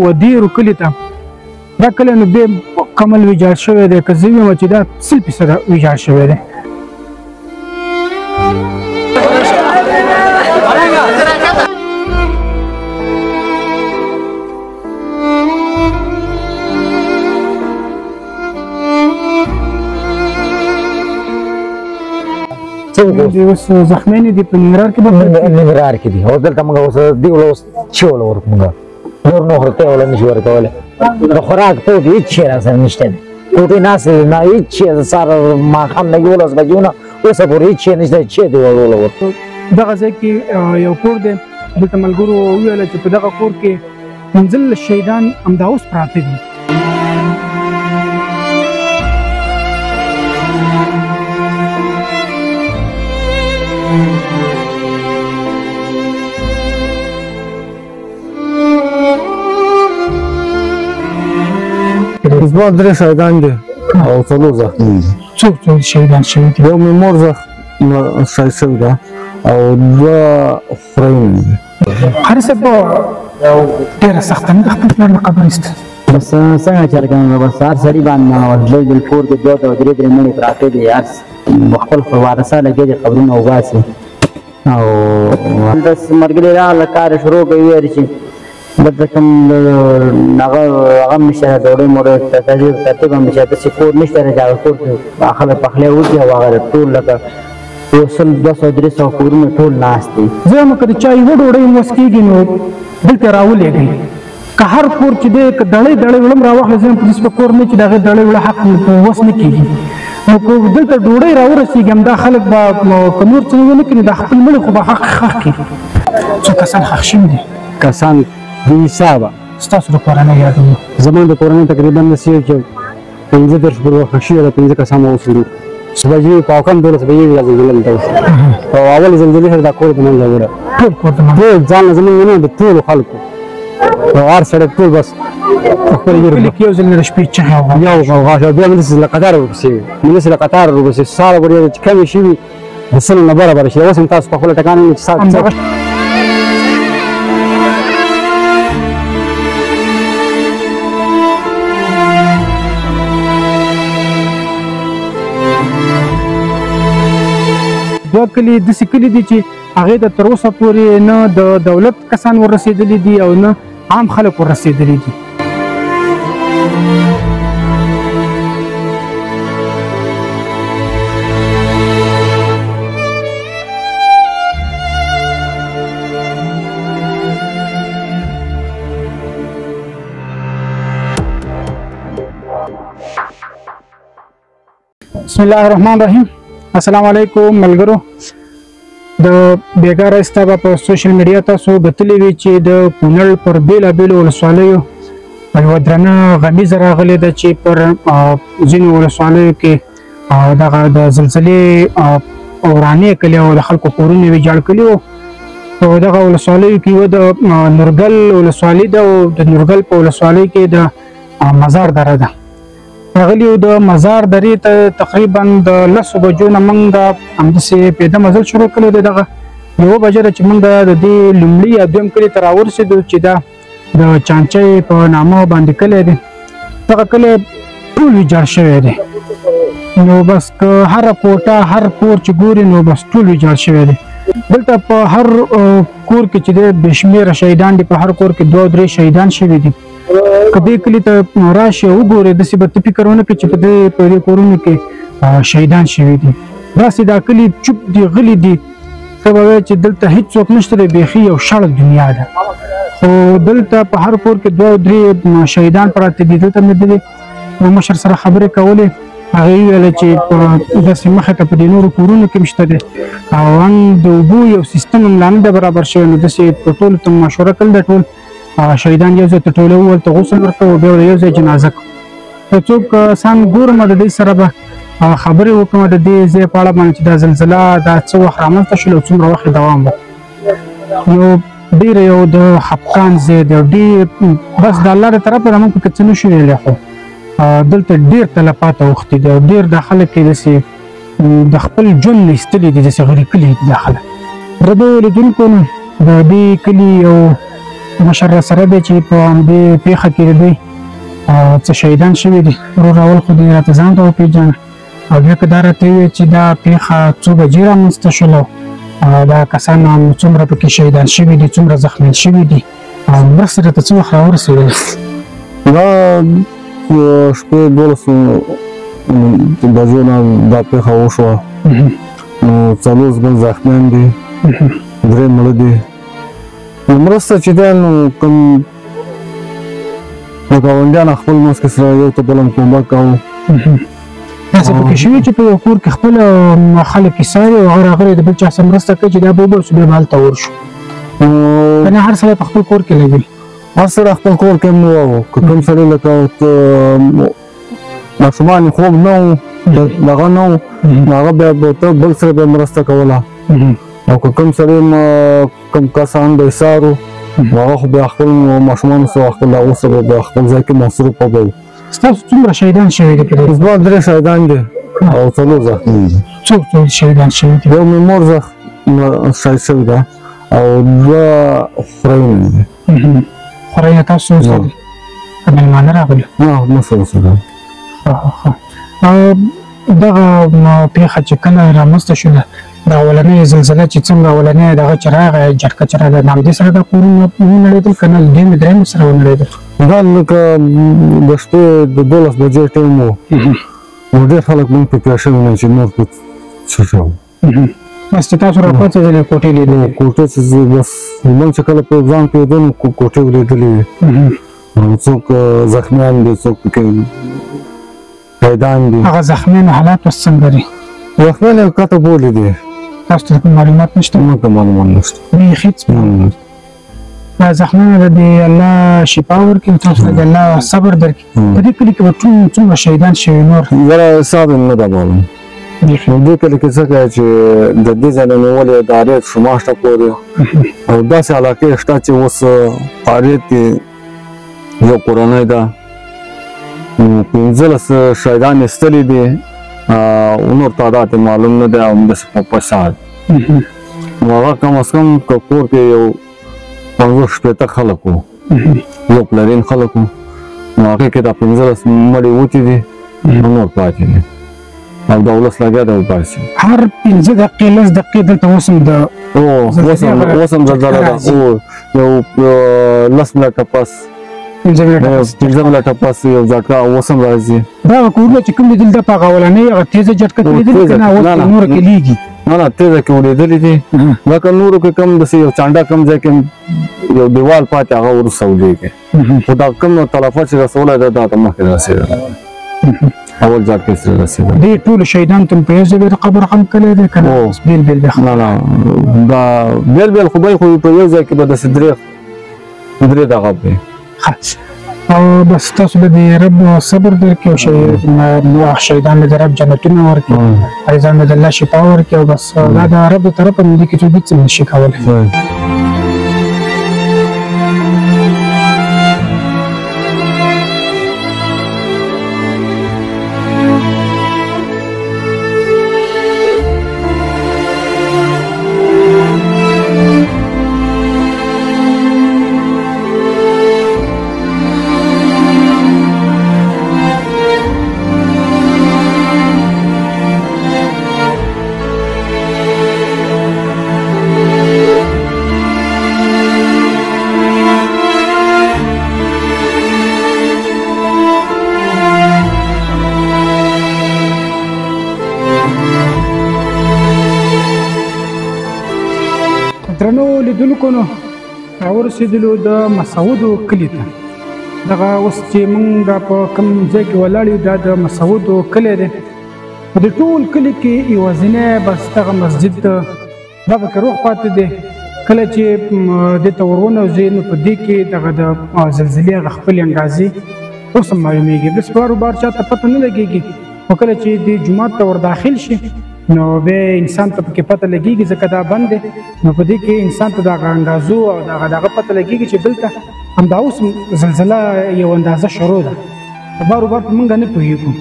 ودیرو کلي ته دا کلی نو بیا کمل ویجاړ شوی دی که زه ویم چې دا 100% ویجاړ شوی دی. اوس زخمیان دي په ننګرهار کې ننګرهار کې دي او دلته موږ اوس دی اوس چې ولا ورک موږ نور نو هرته ولا نشي ورکوله د خوراک ته هیڅ شی راځي نشته ټوټې ناس نه هیڅ شی سره ما هم نه یو لاس بجونه اوس پورې هیڅ شی نشته چې دی ورول ورته دغه ځای کې یو کور دی دلته ملګرو وویل چې په دغه کور کې منزل شهیدان همدا اوس پراته دي. زما 3 شهیدان دي او 4 زخمي دي. څوک شهیدان شوي دي؟ یو مې مور شهید شوې ده او 2 خوریونه دي. قاري صاحب ډېره سخته نه ده خپل پلار له قبر ایسته. بس څنګه چل کوم بس هر سړي باندې ورځي بل کور کې 2 او 3 مړي پراته دي یار خپل وارثه لګي دي قبرونه وباسي او بس مرګ له کار شروع کوي ورشي دلته کوم هغه نشته ډوډۍ موډۍ ترتیب هم نشته داسې کور نشته دی چې هغه کور کې خلک پخلی وکړي او هغه ټول لکه 200-300 کورونه ټول ناست دي. زه وایم که د چا یوه ډوډۍ هم وس کېږي نو دلته راولېږئ که هر کور چې دی که دړۍ وړه هم راواخلئ زه یم په داسې په کور نه چې د هغې دړۍ وړه حق وس نه کېږي نو که دلته ډوډۍ راورسېږي همدا خلک به که نور څه ونه کړي دا خپل مړي خو به حق ښخ کړي. څو کسان ښخ شوي دي؟ کسان د حسابه ستاسو د کورنۍ یادوي؟ زما د کورنۍ تقریبا داسې چې 15 درش پر وخت ښخ شوي ده 15 کسان اوس دي صبح په کم 12 بجې دا زلزله دلته اوس او اول زلزلې سره دا کور د منځه وړه ټول کور د منځه ټول ځان زموږ نه د ټولو خلکو او هر سړی ټول بس خپل کلي کې یو ځل مې د شپې چغې وغږ یو غوغا شوه بیا مې له قطار ورپسې وي مې له قطار ورپسې ساره ورې چې کمې شوي د سلو نه برابره شي اوس هم تاسو په خپله ټکان چې ساعت دوه کلي داسې کلي دي چې هغې ته تر اوسه پورې نه د دولت کسان ورسېدلي دي او نه عام خلک ورسېدلي دي. بسم الله الرحمن الرحیم. السلام علیکم ملګرو. د بیګا راسته په سوشل میډیا تاسو غتلی وی چې د کونړ پر بیلابیلو ولسوالیو یوه درنه غمیزه راغلې ده چې پر ځینو ولسوالیو کې دغه د زلزلې ورانې کړي او د خلکو کورونه یې ویجاړ کړي وو. په دغه ولسوالیو کې یوه د نورګل ولسوالي ده او د نورګل په ولسوالۍ کې د مزار دره ده. راغلیو د مزار درې ته تقریبا د 10 بجو نه موږ همداسې پیاده مزل شروع کړی دی. دغه 1 بجه ده چې موږ د دې لومړي یا دویم کلي ته راورسېدو چې دا د چانچۍ په نامه باندې کلی دی. دغه کلی ټول ویجاړ شوی دی نو بس که هره کوټه هر کور چې ګوري نو بس ټول ویجاړ شوی دی. دلته په هر کور کې چې دی بې شمېره شهیدان دي. په هر کور کې 2-3 شهیدان شوي دي. که دې کلي ته راشي او وګورې داسې به ته فکر ونه کړې چې په دې کورونو کې شهیدان شوي دي. داسې دا کلي چوپ دي غلي دي ته به وایې چې دلته هېڅوک نشته دی بیخي یو شړک دنیا ده. خو دلته په هر کور کې 2-3 شهیدان پراته دي. دلته مې د مشر سره خبرې کولې هغې وویله چې داسې مخې ته په دې نورو کورونو کې هم شته دی او ان د اوبو یو سیستم هم لا نه دی برابر شوی نو داسې په ټولو ته مشوره کړل د ټول شهیدان یو ځای ته ټولوو هلته غسل ورکوو بیا یو ځای جنازه کوو. که څوک کسان ګورم د دې سره به خبرې وکړم د دې ځای په اړه باندې چې دا زلزله دا څه وخت رامنځته شول او څومره وخت دوام وکړو. نو ډېر یو د خفقان ځای دی ډېر بس د الله د طرفه نه موږ پکې څه نشو ویلی خو دلته ډېر تلفات اوښتي دي او ډېر دا خلک یې داسې د خپل ژوند نه ایستلي دي داسې غرقلي دي دا خلک. د دې لیدونکو نه د دې کلي یو مشر راسره دی چې په همدې پېښه کې د دوی څه شهیدان شوي دي. ورور اول خو دې راته ځان ته وپېژنه او بیا که دا راته ووایې چې دا پېښه څو بجې رامنځته شوله او دا کسان څومره پکې شهیدان شوي دي، څومره زخمیان شوي دي او مرستې راته څه وخت راورسېدلې؟ دا شپې 12 بجو نه دا پېښه وشوه. نو 4 ځل زخمیان دي، 3 مړه دي. نو مرسته چې دی نو کوم د ګاونډیان خپل منځ کې سره یو ته بل هم کومک کوو. داسې پکې شوي چې په یو کور کې خپل خلک یې څاري او هغه راغلی د بل چا سره مرسته کوي چې دا به وباسو بیا به هلته ورشو. که نه هر سړی په خپل کور کې لګوي. هر سړی خپل کور کې هم نه وو. که کوم سړی لکه ماشومان یې خوب نه وو، دغه نه وو، نو هغه بیا به ته بل سره به مرسته کوله. او که کوم سړی کوم کسان به یې څارو نو هغه خو بیا خپل ماشومانو سره خپل هغو سره به خپل ځای کې مصروف به وو. ستاسو څومره شهیدان شوي دي په دې؟ زما 3 شهیدان دي او 4 زخمي دي. څوک شهیدان شوي دي؟ یو مې مور شهید شوې ده او 2 خوریونه دي. خوریه تاسو سره دي؟ که مېلمانه راغلي؟ نه نه سره سره. دغه پېښه چې کله رامنځته شوله د اولنۍ زلزله چې څنګه اولنۍ دغه چې راغی جټکه چې راغی د همدې سره دا کورونه ونړېدل که نه له دویمې درېیمې سره ونړېدل؟ دا لکه د شپې د 12 بجې ټایم و نو ډېر خلک مونږ په پېښه شوي نه چې نور په څه شو. بس چې تاسو راپاڅېدلې کوټې لیدلې؟ کوټې چې بس مونږ چې کله په ځان پوهېدو نو کوټې ولیدلې وې. څوک زخمیان دي، څوک پکې شهیدان دي. هغه زخمیانو حالات اوس څنګه دي؟ زخمیان یې کته بولې دي. تاسو ته کوم معلومات نشته؟ موږ ته معلومات نشته. بیخي دا زخمیانو ته دې الله شفا ورکړي او تاسو ته دې الله صبر درکړي. په دې کلي کې به څومره شهیدان شوي نور؟ زه حساب یې نه ده معلوم. دې کلي کې څه کوي چې د دې ځای نه نیولې ادارې شماشته پورې او داسې علاقې شته چې اوس فعالیت کې یو کورنۍ ده 15 شهیدان ایستلي دي او نور تعداد معلوم نه دی او همداسې په فساد نو هغه کم از کم که کور کې یو 50-60 خلک وو، یو پلرین خلک وو، نو هغې کې دا 15 مړي وتي دي او نور پاتې دي او د ولس لګیا دی وباسي. هر 15 دقیقې 10 دقیقې دلته اوس هم د زلزله ده یو 10 منټه پس 15 منټه پس یو ځټکه اوس هم راځي. دا کورونه چې کوم لیدل د په هغه اولنۍ هغه تیزه جټکه لیدلې که نه اوس په نورو کې لیږي؟ نه تیزه کې ولیدلې دي لکه نورو کې کم داسې یو چانډه کم ځای کې یو دیوال پاتې هغه وروسته ولیږي خو دا کم تلفات چې رسولی ده دا ته مخکې رسېدلی اول جټکې سره رسېدلی. دې ټولو شهیدانو ته په یو ځای د قبر خم کلی دی که نه بېل بېل دی؟ نه دا بېل بېل خو به خو په یو ځای کې به داسې درې دغه دی. او بس تاسو به د رب صبر درکړي او شهیدانو د رب جنتونه ورکړي، مریضانو د الله شفا ورکړي او بس دا د رب د طرفه نو دې کې څوک هېڅ نه شي کولی. درنو لیدونکو نو راورسېدلو د مسعودو کلي ته. دغه اوس چې موږ په کوم ځای کې ولاړ یو دا د مسعودو کلی دی. په دې ټول کلي کې یوازینی بس دغه مسجد ده، دا پکې روغ پاتې دی. کله چې دې ته ور ونوځې نو په دې کې دغه د زلزلې هغه خپلې انګازې اوس هم معلومېږي. بس بار بار چاته پته نه لګېږي خو کله چې دې جومات ته ور داخل شي نو بیا انسان ته پکې پته لګېږي ځکه دا بند دی نو په دې کې انسان ته دغه انګازو او دغه پته لګېږي چې دلته همدا اوس زلزله یو اندازه شروع ده. خو بار بار موږ نه پوهېږو.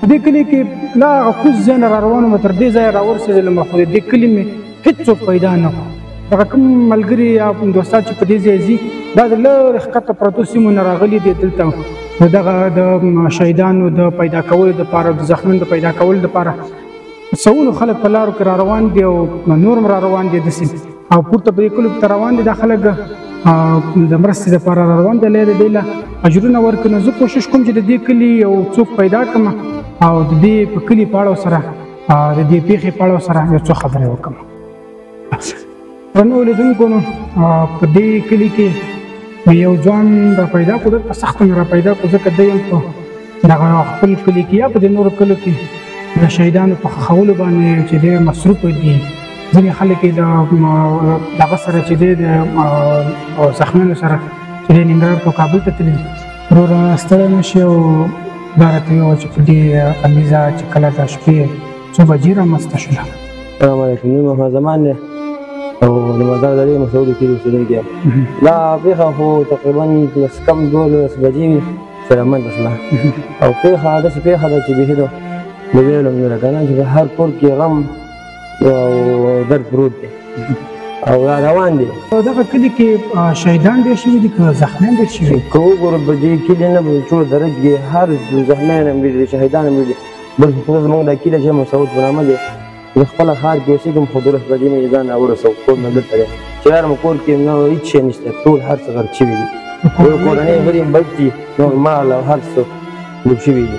په دې کلي کې لا هغه کوز ځای نه را روان وم تر دې ځایه راورسېدلم خو د دې کلي مې هېڅوک پیدا نه کړو. هغه کوم ملګري یا دوستان چې په دې ځای ځي دا د لږ ښکته پرتو سیمو نه راغلي دي دلته نو دغه د شهیدانو د پیدا کولو دپاره د زخمونو د پیدا کولو دپاره سوونو خلک په لارو کې را روان دي او نور هم را روان دي داسې او پورته په دې کلیو ته روان دي دا خلک د مرستې دپاره را روان دي الله دې دوی له اجرونه ورکړي نو زه کوشش کوم چې د دې کلي یو څوک پیدا کړم او د دې په کلي په اړه سره د دې پیښې په اړه سره یو څه خبرې وکړم درنو لیدونکو نو په دې کلي کې یو ځوان را پیدا کړو په سخته مې را پیدا کړو ځکه دی هم په دغه خپل کلي کې یا په دې نورو کلیو کې د شهیدانو په ښخولو باندې چې دی مصروف دي ځینې خلک یې د دغه سره چې دی د زخمیانو سره چې دی ننګرهار په کابل ته تللي دي وروره ستړی نه شي او دا راته وویل چې په دې غمیزه چې کله د شپې څو بجې رامنځته شوله السلام علیکم نیم محمد زمان دی او د مزار درې مسعودي کې اوسېدونکی یم دا پېښه خو تقریبا لس کم 12 بجې چې رامنځته شوله او پېښه داسې پېښه ده چې بیخي د ویلو نه ده که نه چې په هر کور کې غم او درد پروت دی او را روان دي دغه کلي کې شهیدان ډېر شوي دي که زخمیان ډېر شوي که وګورو په دې کلي نه به ټول درج کې هر زخمیان هم ډېر دي شهیدان هم ډېر دي بلکې خو زموږ دا کلی چې مسعود په نامه دی د خپله ښار کې اوسېږم خو 12 بجې مې ځان راورسوه کور مې دلته دی چې راغلم کور کې نو هېڅ شی نشته ټول هر څه غرق شوي دي کورنۍ غړي هم بچ دي نور مال او هر څه ډوب شوي دي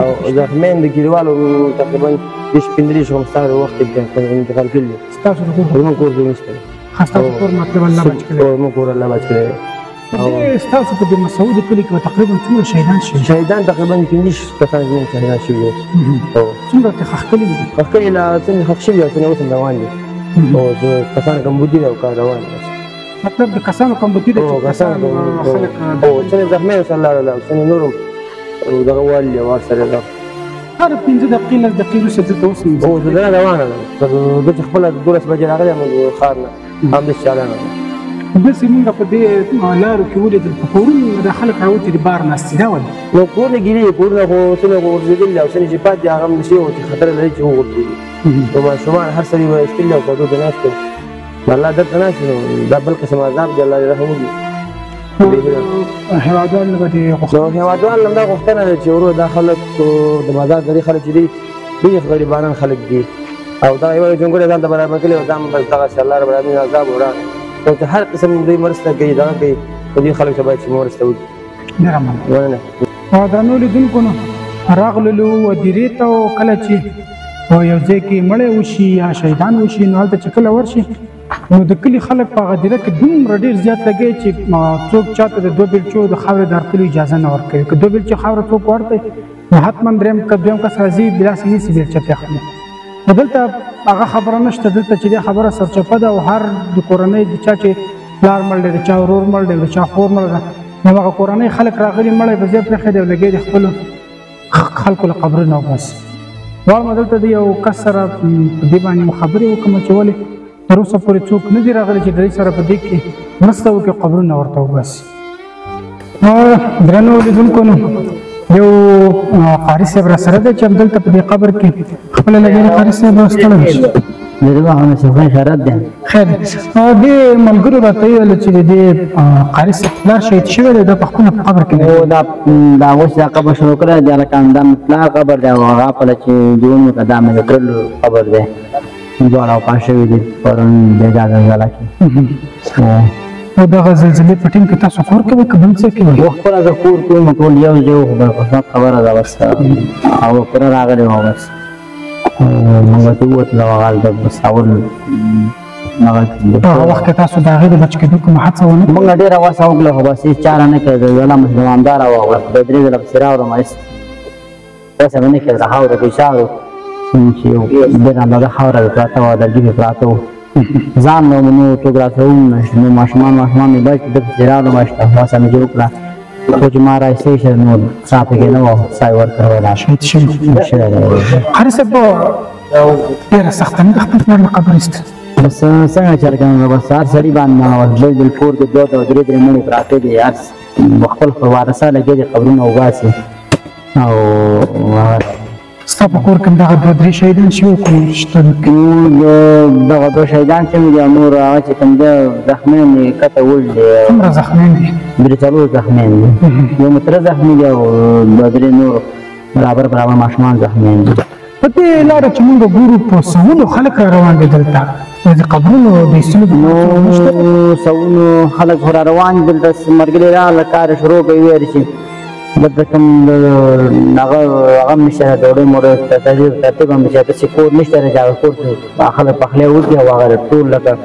او زخمیان د کلیوالو تقریبا 15 15 وخت کې انتقال کړي دي ستاسو د کور زموږ کور کې نشته ستاسو کور مطلب الله بچ کړی زموږ کور الله بچ کړی ستاسو په دې مسعود کلي کې تقریبا څومره شهیدان شوي شهیدان تقریبا 15 کسان زموږ شهیدان شوي دي څومره ترې ښخ کړي دي ښخ کړي لا څنګه ښخ شوي او څنګه اوس هم روان دي او کسان کمبودي دي او کار روان دي مطلب د کسانو کمبودي دي او کسان او څنګه زخمیان صلی الله علیه وسلم څنګه نورم او دغه والي او سره ده هر 15 دقیقې 10 دقیقې وروسته دلته اوس او زه روانه ده زه چې خپله 12 بجې راغلی یم ښار نه همداسې چالانه ده داسې مونږ په دې لارو کې ولیدل په کورونو د خلک راوتي دي بار ناستي دا ولې نو کورونه ګیري کورونه خو څنګه غورځېدلي او څنګه چې پاتې دي هغه همداسې وو چې خطر لري چې وغورځېږي نو ماشومان هر سړي به ایستلي او په دو ناست وو الله دلته ناست نو دا بل قسم عذاب دی الله دې رحم وکړي هېوادوال به دې غوښتنه نو هېوادوال هم دا غوښتنه ده چې ورو دا خلک د مزار درې خلک چې دي ډېر غریبانان خلک دي او دغه یوه جونګړې ځان ته برابر کړي او دا هم بس دغسې الله رب العالمین عذاب وراغی نو چې هر قسم دوی مرسته کوي دغه کوي نو دې خلکو ته باید چې مرسته وکړي ډېره مننه درنو لیدونکو نو راغللو ودیرې ته او کله چې یو ځای کې مړی وشي یا شهیدان وشي نو هلته چې کله ورشي نو د کلي خلک په هغه دیره کې دومره ډېر زیات لګوي چې څوک چاته د 2 بیلچو د خاورې د ورکولو اجازه نه ورکوي که 2 بیلچې خاوره څوک ورکوي نو حتما دویم کس راځي بلاسې هېڅ بیلچه پرې اخلي نو دلته هغه خبره نشته دلته چې دې خبره سرچپه ده او هر د کورنۍ د چا چې پلار مړ دی د چا ورور مړ دی د چا خور مړ ده نو هغه کورنۍ خلک راغلي مړی په ځای پرېښی دی او لګیا دي خپلو خلکو له قبرونه وباسي غواړم دلته د یو کس سره په دې باندې خبرې وکړم چې ولې تر اوسه پورې څوک نه دي راغلي چې د دې سره په دې کې مرسته وکړي قبرونه ورته وباسي درنو لیدونکو نو یو قاري صاحب را سره دی چې همدلته په دې قبر کې خپله لګېږي قاري صاحب ستړی نه شي دغه هم څه خیرات ده خیر دې ملګرو راته ویل چې دې قاري صاحب پلار شهید شوی دی دا په خپله په قبر کې او دا اوس دا قبر شروع کړی دی لکه همدا پلار قبر دی او هغه خپله چې جوړ کړه دا مې کړلو قبر دی دواړه اوقات شوي دي پرون د زلزله کې او دغه زلزلې په ټیم کې تاسو کور کوئ که بل څه کوئ خو خپله زه کور کوم ټول یو ځای وو خو بس خبره ده بس او پوره راغلی وو بس موږ ته ووتلو هغه هلته بس اول هغه وخت کې تاسو د هغې د بچ کېدو کومه هڅه ونه موږ ډېره هڅه وکړه خو بس هېڅ چاره نه کړې زه مسلمانداره وه د 3 ځله پسې راوړم هڅه مې نه کړې د خاورو کې چارو چې یو ډېره اندازه خاوره پراته وه د ډیبې پراته وو ځان نو نو څوک راته ونشته نو ماشومان مې بچ د پسې راوړم هڅه مې چې وکړه خو چې ما رایستی شه نو سا پکې نه وه سا یې ورکړی شهید شوي قاري صاحب ډېره سخته نه ده خپل پلار له قبر ایسته بس څنګه چل کوم بس هر سړي باندې ننوت بل کور کې 2 او 3 مړي پراته دي هر خپل وارثان لګېدي قبرونه وباسي او ستا په کور کې هم دغه دوه درې شهیدان شوي کوم شته دغه دوه شهیدان چې مې دي او نور هغه چې کوم دی زخمیان یې کته وړي دي څومره زخمیان دي درې څلور زخمیان دي یو متره زخمي دی او دوه درې نور برابر ماشومان زخمیان دي په دې لاره چې موږ ګورو په سوونو خلک را روان دي دلته د قبرونو د ایستلو نو سوونو خلک را روان دي دلته مرګلي راغله کار شروع کوي ویل چې دلته کوم هغه هم نشته ډوډۍ موډۍ ترتیب هم نشته داسې کور نشته دی چې هغه کور کې خلک پخلی وکړي او هغه ټول لکه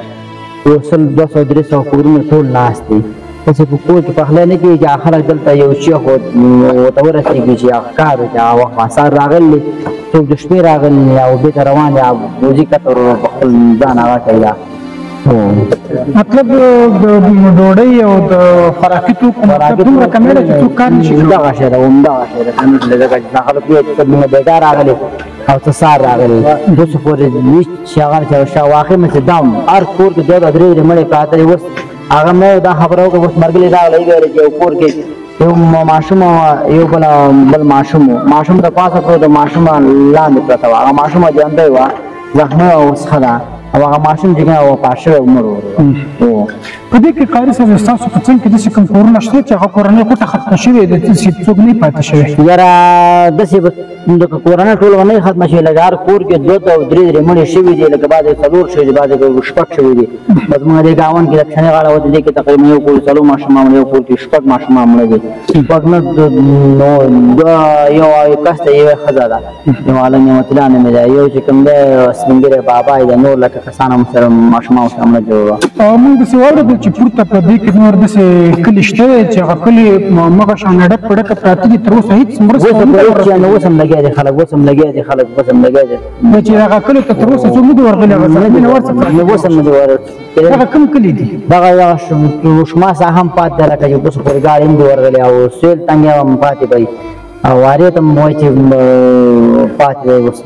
یو 100-200-300 کورونه ټول ناست دي داسې په کور کې پخلی نه کېږي چې هغه خلک دلته یو شیخ ورته ورسېږي چې هغه کار وکړي هغه وخت ماسار راغلي څوک د شپې راغلي او بېرته روان دي روزي کته په خپل ځان هغه کوي مطلب د ډوډۍ او د خوراکي توکو مطلب دومره کمې ده چې څوک کار نشي کولی همدغه شی ده همدغه شی ده کمې ده ځکه چې دا خلک وایي چې موږ بیګا راغلي او څه سهار راغلي اوس پورې هېڅ چې هغه چې شاواخې مې چې دام هر کور کې دوه درې درې مړې پراته دي اوس هغه مې دا خبره وکړه اوس مرګلي راغلی ویل چې یو کور کې یو ماشوم یو بل ماشوم د پاسه پروت د ماشوم لاندې پرته وه هغه ماشوم ژوندی وه زخمي وه اوس ښه ده او هغه ماشوم چې کوم پاس شوی مړ و په دې کې قاري صاحب ستاسو په څنګ کې داسې کوم کورونه شته چې هغه کورنۍ غوټه ختمه شوې ده چې څوک نه پاتې شوی یاره داسې د کورنۍ ټول نه ختمه شوې لکه هر کور کې 2 او 3 مړې شوي دي لکه بعضې 4 شوي دي بعضې شپږ شوي دي بس موږ دې ګاونډ کې د کښنې غاړه وه دې کې تقریبا یو کور 4 ماشومان یو کور کې شپږ ماشومان مړه دي شپږ نه یو کس ته یوه ښځه ده یو عالم نعمت الله نومې ده یو چې کوم دی سپین ږیری بابا یې ده نور لکه کسان هم سره ماشومان سره مړه جوړ وه موږ داسې واورېدل چې پورته په دې کې نور داسې کلي شته چې هغه کلي مغه شان ډک په ډکه پراته دي تر اوسه هېڅ مرسته اوس هم لګیا دي خلک اوس هم لګیا دي چې هغه کلي ته تر اوسه څوک نه دي ورغلي هغه زخمي نه ورڅخه اوس هم نه دي ورغلي هغه کوم کلي دي دغه یوه شما سا هم پاتې ده لکه چې اوس پورې ګاډي هم دي ورغلي او سویل تنګې هم پاتې دی او وارې ته هم وایي چې پاتې دی اوس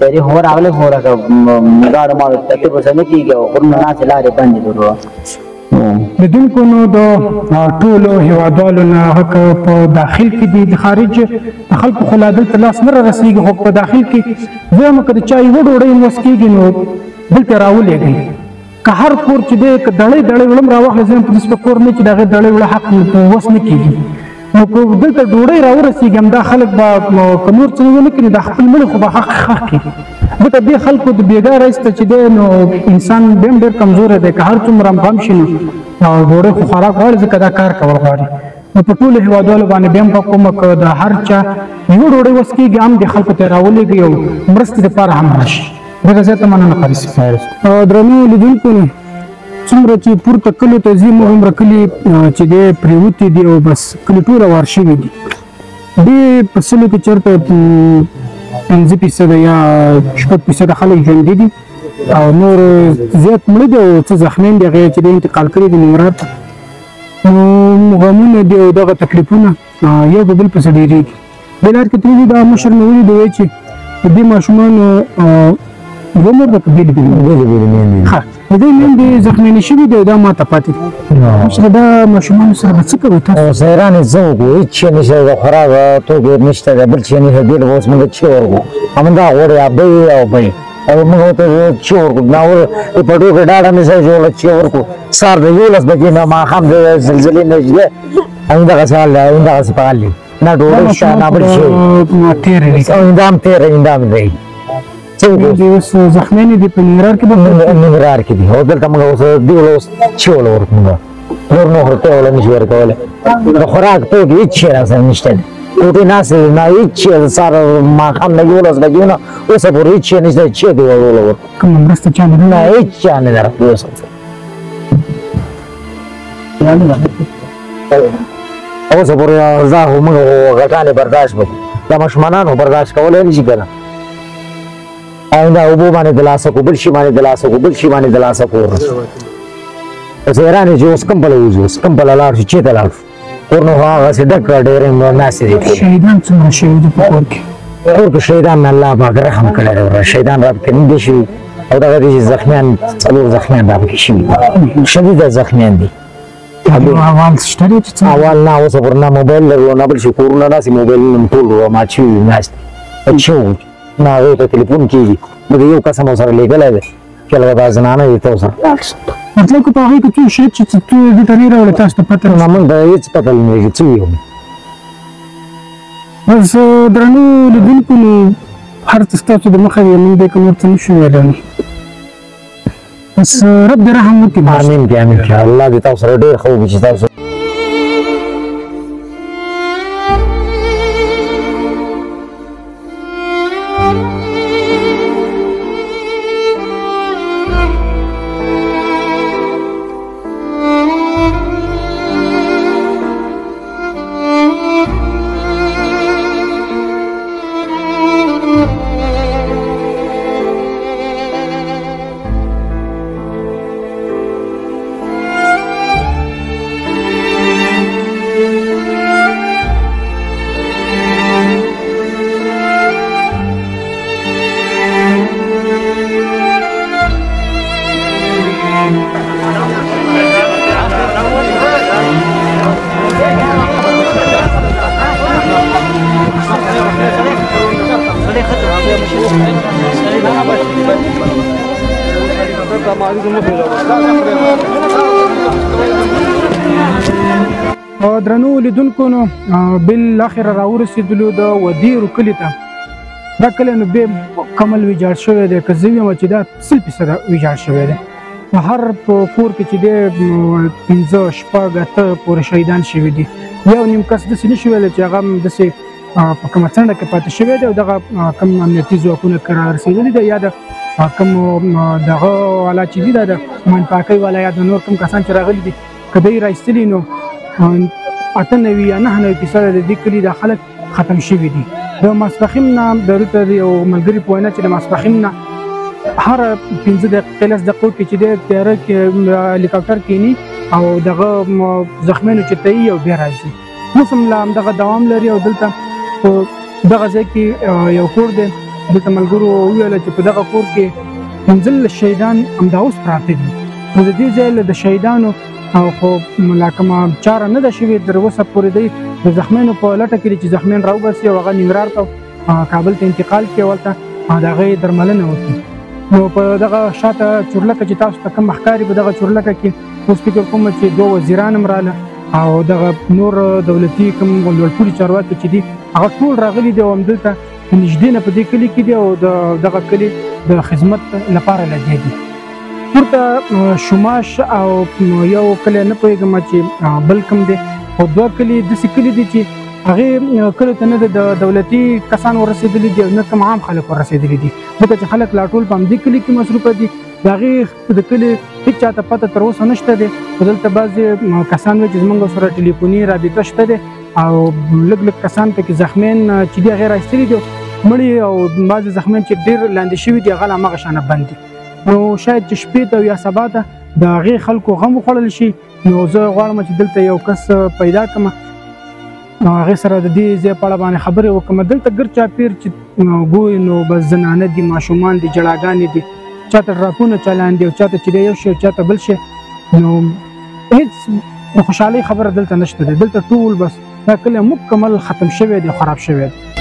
تاریخ هم راغلی خو لکه ګاډو ماډو تکلیف ورسره نه کېږي او غرونه ناستې لارې بندې دي لیدونکو نو د ټولو هیوادوالو نه هغه په داخل کې دي د خارج د خلکو خو لا دلته لاس نه رارسېږي خو په داخل کې وایم که د چا یوه ډوډۍ موس کېږي نو دلته راولېږئ که هر کور چې دی که دړۍ وړه هم راواخلې زه په داسې په کور نه چې د هغې دړۍ وړه حق وس نه کېږي نو که دلته ډوډۍ راورسېږي همدا خلک به که نور څه ونه کړي دا خپل مړي خو به حق ښخ کړي ځکه دې خلکو د بېګا رئیس ته چې دی نو انسان بیا هم ډېر کمزوری دی که هر څومره هم پام شي نو ډوډۍ خو خوراک غواړي ځکه دا کار کول غواړي نو په ټولو هېوادوالو باندې بیا هم په کومه که د هر چا یوه ډوډۍ وس کېږي هم دې خلکو ته یې راولېږي او مرستې دپاره هم راشي ډېره زیاته مننه قاري صاحب درنو لیدونکو څومره چې پورته کلیو ته ځي موږ هومره کلي چې دی پرېوتي دي او بس کلي ټوله وار شوي دي دې په سلو کې چېرته 5% یا 6% خلک ژوندي دي او نور زیات مړه دي او څه زخمیان دي هغه چې انتقال کړي دي ننګرهار ته نو غمونه دي او دغه تکلیفونه یو د بل پسې ډېرېږي دې لار کې تللي دا مشر مې ولیدو وایي چې دې ماشومانو دوه مور ده که بېلې بېلې ښه د دې میندې زخمیانې شوي دي او دا ماته پاتې دي مشره دا ماشومانو سره به څه کوئ تاسو اوس حیران یې څه وکړو هېڅ شی نشته د خوراک توکي نشته دی بل شی نشته دې اوس موږ چې ورکړو همدا غوړې ابۍ او بۍ او موږ ورته چې ورکړو دا په پټو کې ډاډه مې سره جوړه چې ورکړو سهار د 11 بجې نه ماښام د زلزلې نږدې همدغسې حال دی همدغسې په حال دی نه ډوډۍ شته نه بل شی او اندام دی اوس زخمیانې دي په ننګرهار کې به ننګرهار کې دي او دلته موږ اوس دیوله اوس چې وله ورکړو نور نو خو ته وله نشي ورکولی د خوراک توکي هېڅ شی راسره نشته دی ټوټې ناستې دي نه هېڅ شی سهار ماښام نه 11 بجې نه اوسه پورې هېڅ شی نشته چې دی وله ورکړو کومه مرسته چا نه نه هېڅ چا نه ده راکړې اوسه اوسه پورې زه خو موږ غټانې برداشت وکړو دا ماشومانان خو برداشت کولی نه شي که نه آینده اوبو باندې د لاسه کو بل شي باندې د لاسه کو بل شي باندې د لاسه کو اوس حیران یې چې اوس کوم بله وځو اوس کوم بله لاړ شو چېرته لاړ شو کور نو هغسې ډک ډېرې ناستې دي شهیدان څومره شوي دي په کور کې کور کې شهیدان مې الله پاک رحم کړی دی شهیدان راپکې نه دي شوي او دغه دي چې زخمیان 4 زخمیان راپکې شوي شدیده زخمیان دي اول شته دی چې څه اول نه اوسه پورې نه موبایل لرو نه بل شي کورونه داسې موبایلونه ټول مات شوي ناست نه هغوی ته تلیفون کېږي نو د یو کس هم ورسره لېږلی دی چې لکه دا زنانه دي ته ورسره لاړ شي مطلب که په هغوی کې څه شی چې څه دلته نه راوړی تاسو ته پته نه موږ ته هېڅ پته نه لګي څه ویو بس درنو لیدونکو نو هر څه ستاسو د مخه دی موږ دې کوم ورته نشو ویلی نو بس رب دې رحم وکړي امین کې امین کې الله دې تاسو سره ډېر ښه وکړي چې تاسو درنو لیدونکو نو بالاخره راورسېدلو د ودیرو کلي ته دا کلی نو بیا کمل ویجاړ شوی دی که زه ویم چې دا 100% ویجاړ شوی دی په هر کور کې چې دی 5 شپږ اته پورې شهیدان شوي دي یو نیم کس داسې نشي ویلی چې هغه هم داسې په کومه څنډه کې پاتې شوی دی او دغه کوم امنیتي ځواکونه که رارسېدلي دي یا د کوم دغه والا چې دي دا د منپاکۍ والا یا د نور کوم کسان چې راغلي دي که دوی رایستلي نو 98 یا 99% د دې کلي دا خلک ختم شوي دي د ماسپښین نه دلته د یو ملګري په وینا چې د ماسپښین نه هر 15 دقیقې لس دقیقو کې چې دی تیاره کې هلیکاپټر کینی او دغه زخمیانو چې ته یې او بیا راځي اوس هم لا همدغه دوام لري او دلته په دغه ځای کې یو کور دی دلته ملګرو وویله چې په دغه کور کې 15 شهیدان همدا اوس پراته دي نو د دې ځای د شهیدانو او خو لا کومه چاره نه ده شوې تر اوسه پورې دی د زخمیانو په لټه کې چې زخمیان راوباسي او هغه ننګرهار ته کابل ته انتقال کړي ولته د هغې درملنه وکړي نو په دغه شاته چورلکه چې تاسو ته کوم ښکاري په دغه چورلکه کې اوس فکر کوم چې 2 وزیران هم راله او دغه نور دولتي کوم لوړپوړي چارواکي چې دي هغه ټول راغلي دي او همدلته نږدې نه په دې کلي کې دي او دغه کلي د خدمت لپاره لګیا دي پورته شماش او یو کلی نه پوهېږم چې بل کوم دی او 2 کلي داسې کلي دي چې هغې کلیو ته نه د دولتي کسان ورسېدلي دي او نه کوم عام خلک ورسېدلي دي ځکه چې خلک لا ټول په همدې کلي کې مصروفه دي د هغې د کلي هېڅ چاته پته تر اوسه نشته دی خو دلته بعضې کسان وایي چې زموږ سره ټلیفوني رابطه شته دی او لږ لږ کسان پکې زخمیان چې دي هغې راایستلي دي مړي او بعضې زخمیان چې ډېر لاندې شوي دي هغه له همغه شانه بند دي نو شاید چې شپې ته یا سبا ته د هغې خلکو غم وخوړل شي نو زه غواړم چې دلته یو کس پیدا کړم نو هغې سره د دې ځای په اړه باندې خبرې وکړم دلته ګرد چاپېر چې ګوري نو بس زنانه دي ماشومان دي جړاګانې دي چاته ډراپونه چالان دي او چاته چې دی یو شی او چاته بل شی نو هېڅ د خوشحالۍ خبره دلته نشته دی دلته ټول بس دا کلی مکمل ختم شوی دی خراب شوی دی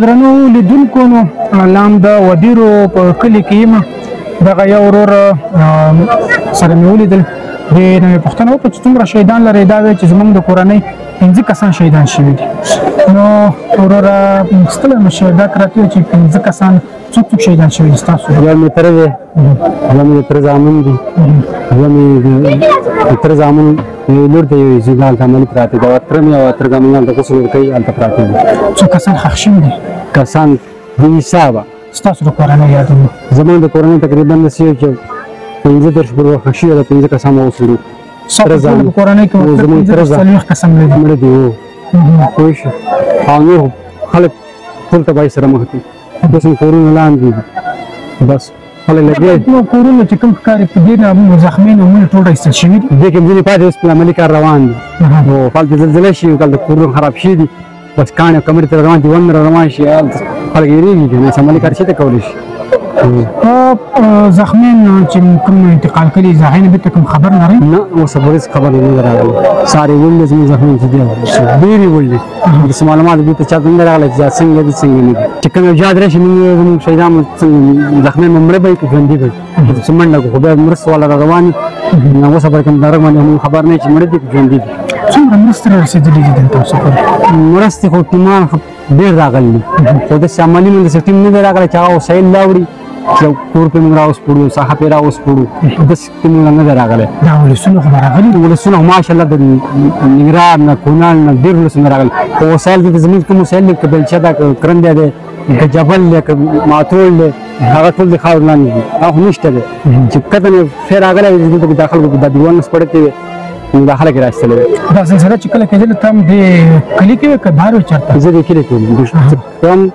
درنو لیدونکو نو لام د ودیرو په کلي کې یم دغه یو ورور سره مې ولیدل دې نه مې پوښتنه وکړه چې څومره شهیدان لرئ دا وایي چې زموږ د کورنۍ 15 کسان شهیدان شوي دي نو وروره ستړی مه شې دا که راته وایي چې 15 کسان څوک شهیدان شوي دي ستاسو یو مې تره دی دوه مې د تره زامن دي دوه مې د تره زامن لور ته یو زیږه هلته عملي پراته دي او تره مې او تره زامن هلته غسل ورکوي هلته پراته دي څو کسان ښخ شوي دي کسان بې حسابه ستاسو د کورنۍ یادونه زمونږ د کورنۍ تقریبا داسې یو چې 15 پورې وخت ښه ده 15 کسان اوسېدو ستاسو په کورنۍ کې زمونږ مطلب 40 کسان لري مړه دي پوه شو او نور خلک ټول تباهي سره مخ دي بس کورونه لاندې دي بس خلک لګي نو کورونه چې کوم ښکاري په دې نه زخمین او مړه ټول ایستل شوي دي دې کې ځینې پاتې اوس په عملي کار روان دي او فالته زلزله شي کله کورونه خراب شي دي بس کاڼي کمرې ته روان دي ون روان شي خلک یېرېږي که نه عملي کار شي ته کولی شي زخمین چې کوم انتقال کړي زخمین به کوم خبر نه لري نه اوس به هېڅ خبر نه راغلی ساري ولې زموږ زخمین چې دي ډېرې ولې داسې معلومات دې ته چاته نه راغلی چې څنګه دي څنګه نه دي چې کوم یو جاد راشي زموږ شهیدان زخمین مړه به وي که ژوندي به وي څه منډه کړو خو بیا مرستې والا را روان دي اوس به کوم درک باندې موږ خبر نه چې مړه دي که ژوندي دي څومره مرستې رسېدلې دي دلته اوسه پورې مرستې خو ټیمان ډېر راغلي دي خو داسې عملي من داسې ټیم نه دی راغلی چې هغه وسایل راوړي چې کور پې موږ راوسپړو ساحه پې راوسپړو داسې ټیمونه نه دی راغلی دا ولسونه خو به راغلي ولسونه خو ماشاءالله د ننګرهار نه کونړ نه ډېر ولسونه راغلي خو وسایل دلته زموږ کوم وسایل دي که بلچه ده که کرندی دی که جبل دی که ماتول دی هغه ټول د خاورو لاندې دي هغه خو نشته دی چې کته نه ښه راغلی دلته د خلکو دا دیوالونه سپړتې وې نو دا خلک یې راایستلی وې دا زلزله چې کله کېدله ته هم دې کلي کې وې که بهر وې چېرته زه دې کلي کې وم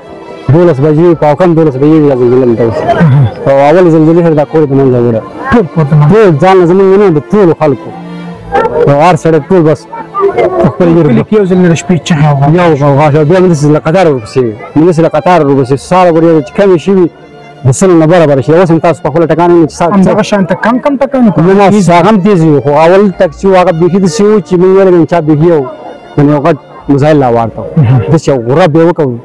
12 بجې په کم 12 بجې دا زلزله دلته وشوه او اول زلزلې سره دا کور د منځه وړه ټول کور ته ټول ځان نه زموږ نه د ټولو خلکو او هر سړی ټول بس خپل کلي کې یو ځل د شپې چغې او یو غوغا شو بیا موږ داسې له قطار ورپسې موږ داسې له قطار ورپسې ساره ورې چې کمې شوي د سلو نه برابره شي اوس هم تاسو په خپله ټکان چې همدغه شان ته کم ټکان نه هغه هم تېز وي خو اول تک چې هغه بیخي داسې و چې موږ ویل چا بیخي یو یعنې یو غټ مزایل لا وارته داسې یو غرب یې وکړو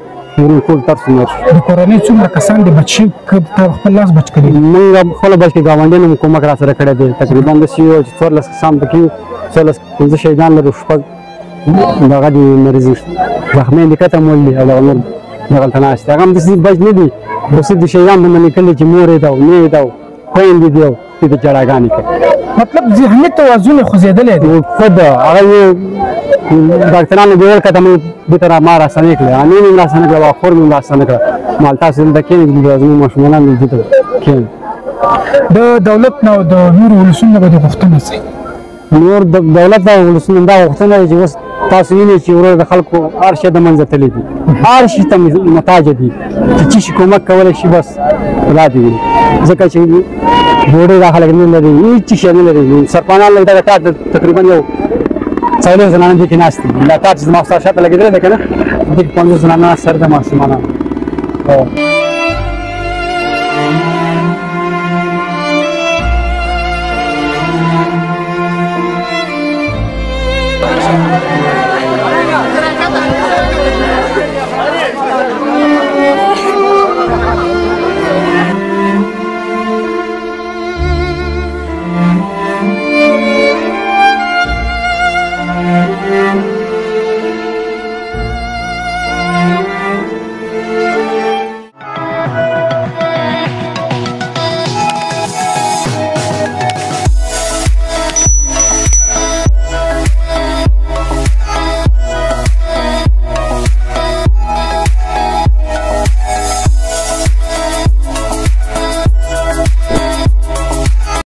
ټول ترس مر شو د کورنۍ څومره کسان دي بچ شوي که ته خپل لاس بچ کړي موږ خپله بچ کې ګاونډیانو هم کومک را سره کړی دی تقریبا داسې یو چې 14 کسان پکې 15 شهیدان لرو شپږ دغه دي مریض زخمین دي کته مول دي او دغه نور دغلته ناست دي هغه هم داسې بچ نه دي خو صرف د شهیدان باندې لیکلي چې مور یې ده او نه یې ده او خویندې دي او دې ته جړاګانې کوي مطلب ذهني توازن یې خوځېدلی دی خود هغه یې ډاکټرانو دې ورکړه ته موږ دې ته ما راسنې کړه انې مې راسنې کړه او خور مې راسنې کړه مال تاسو دلته کښېنئ زموږ ماشومان هم دلته کښېنئ د دولت نه او د نورو ولسونو نه به دې غوښتنه څه نور د دولت او ولسونو دا غوښتنه ده چې اوس تاسو وینئ چې ورور د خلکو هر شی د منځه تللی دي هر شي ته محتاج دي چې څه شي کومک کولی شي بس دا دي ځکه چې ډوډۍ دا خلک نه لري هېڅ شی نه لري سرپانان لږ دغه تار تقریبا یو 40 زنانه دې کې ناست دي دا تار چې زما ستا شاته لګېدلی دی که نه دې کې 50 زنانه سر د ماشومانان